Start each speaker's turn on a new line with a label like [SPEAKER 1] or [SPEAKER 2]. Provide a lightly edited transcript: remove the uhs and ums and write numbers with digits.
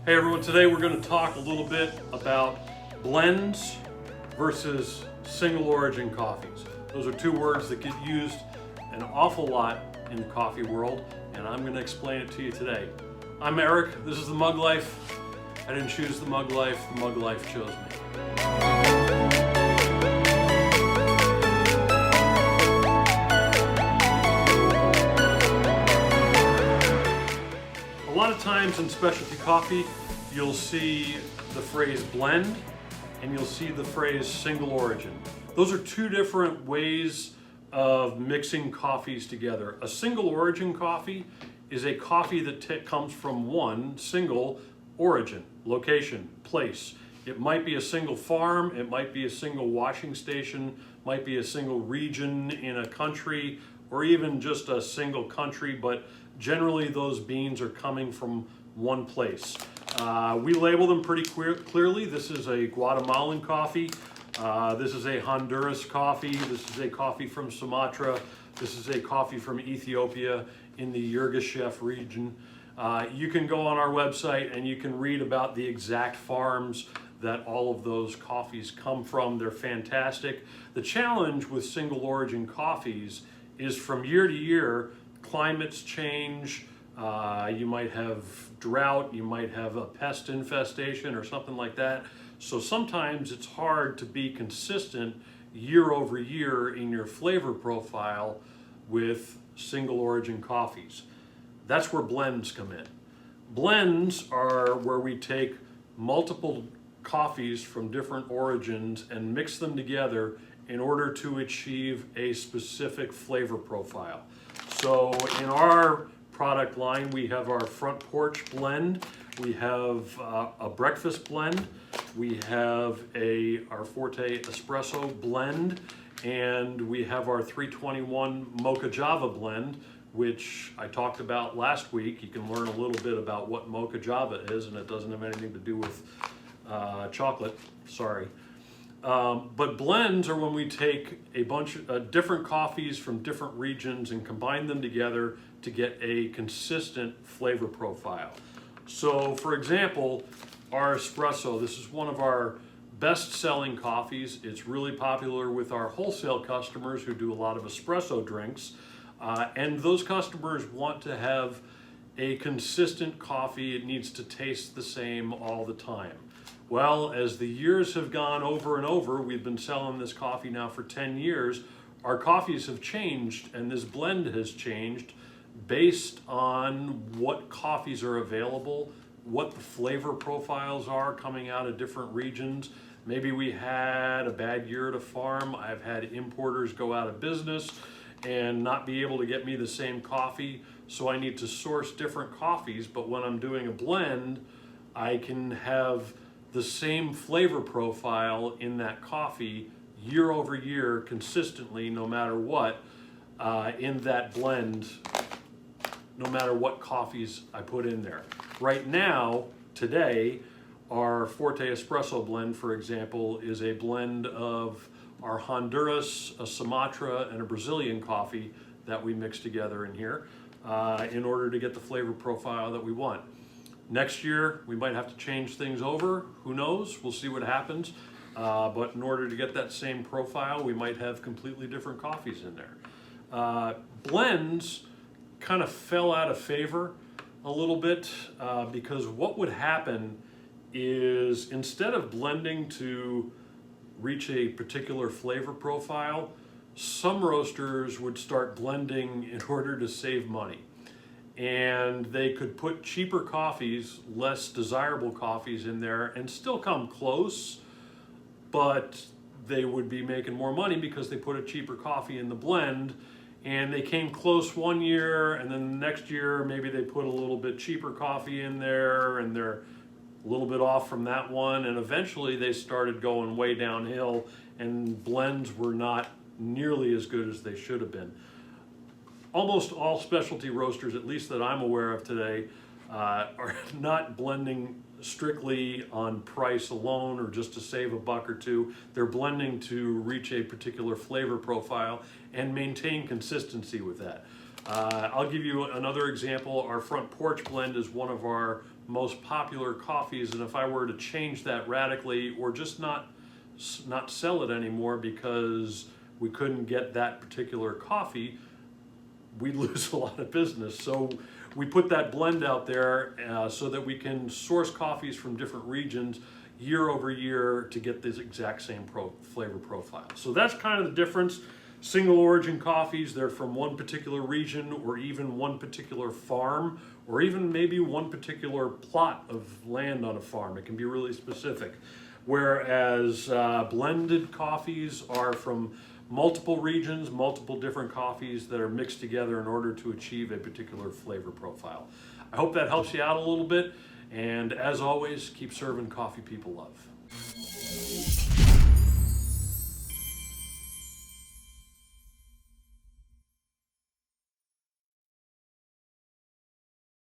[SPEAKER 1] Hey everyone, today we're going to talk a little bit about blends versus single origin coffees. Those are two words that get used an awful lot in the coffee world, and I'm going to explain it to you today. I'm Eric, this is the Mug Life. I didn't choose the Mug Life chose me. A lot of times in specialty coffee, you'll see the phrase blend and you'll see the phrase single origin. Those are two different ways of mixing coffees together. A single origin coffee is a coffee that comes from one single origin, location, place. It might be a single farm, it might be a single washing station, might be a single region in a country, or even just a single country, but generally those beans are coming from one place. We label them pretty clearly. This is a Guatemalan coffee. This is a Honduras coffee. This is a coffee from Sumatra. This is a coffee from Ethiopia in the Yirgacheffe region. You can go on our website and you can read about the exact farms that all of those coffees come from. They're fantastic. The challenge with single origin coffees is from year to year, climates change. You might have drought, you might have a pest infestation or something like that. So sometimes it's hard to be consistent year over year in your flavor profile with single origin coffees. That's where blends come in. Blends are where we take multiple coffees from different origins and mix them together in order to achieve a specific flavor profile. So in our product line, we have our front porch blend, we have a breakfast blend, we have our Forte espresso blend, and we have our 321 Mocha Java blend, which I talked about last week. You can learn a little bit about what Mocha Java is, and it doesn't have anything to do with chocolate, sorry. But blends are when we take a bunch of different coffees from different regions and combine them together to get a consistent flavor profile. So for example, our espresso, this is one of our best-selling coffees. It's really popular with our wholesale customers who do a lot of espresso drinks. And those customers want to have a consistent coffee. It needs to taste the same all the time. Well, as the years have gone over and over, we've been selling this coffee now for 10 years, our coffees have changed and this blend has changed based on what coffees are available, what the flavor profiles are coming out of different regions. Maybe we had a bad year at a farm. I've had importers go out of business and not be able to get me the same coffee, so I need to source different coffees. But when I'm doing a blend, I can have the same flavor profile in that coffee year over year consistently, no matter what, in that blend, no matter what coffees I put in there. Right now, today, our Forte espresso blend, for example, is a blend of our Honduras, a Sumatra, and a Brazilian coffee that we mix together in here in order to get the flavor profile that we want. Next year, we might have to change things over. Who knows? We'll see what happens. But in order to get that same profile, we might have completely different coffees in there. Blends kind of fell out of favor a little bit because what would happen is instead of blending to reach a particular flavor profile, some roasters would start blending in order to save money. And they could put cheaper coffees, less desirable coffees in there and still come close, but they would be making more money because they put a cheaper coffee in the blend, and they came close one year, and then the next year maybe they put a little bit cheaper coffee in there and they're a little bit off from that one, and eventually they started going way downhill and blends were not nearly as good as they should have been. Almost all specialty roasters, at least that I'm aware of today, are not blending strictly on price alone or just to save a buck or two. They're blending to reach a particular flavor profile and maintain consistency with that. I'll give you another example. Our front porch blend is one of our most popular coffees, and if I were to change that radically or just not sell it anymore because we couldn't get that particular coffee, we'd lose a lot of business. So we put that blend out there so that we can source coffees from different regions year over year to get this exact same flavor profile. So that's kind of the difference. Single origin coffees, they're from one particular region or even one particular farm or even maybe one particular plot of land on a farm. It can be really specific. Whereas blended coffees are from multiple regions, multiple different coffees that are mixed together in order to achieve a particular flavor profile. I hope that helps you out a little bit, and as always, keep serving coffee people love.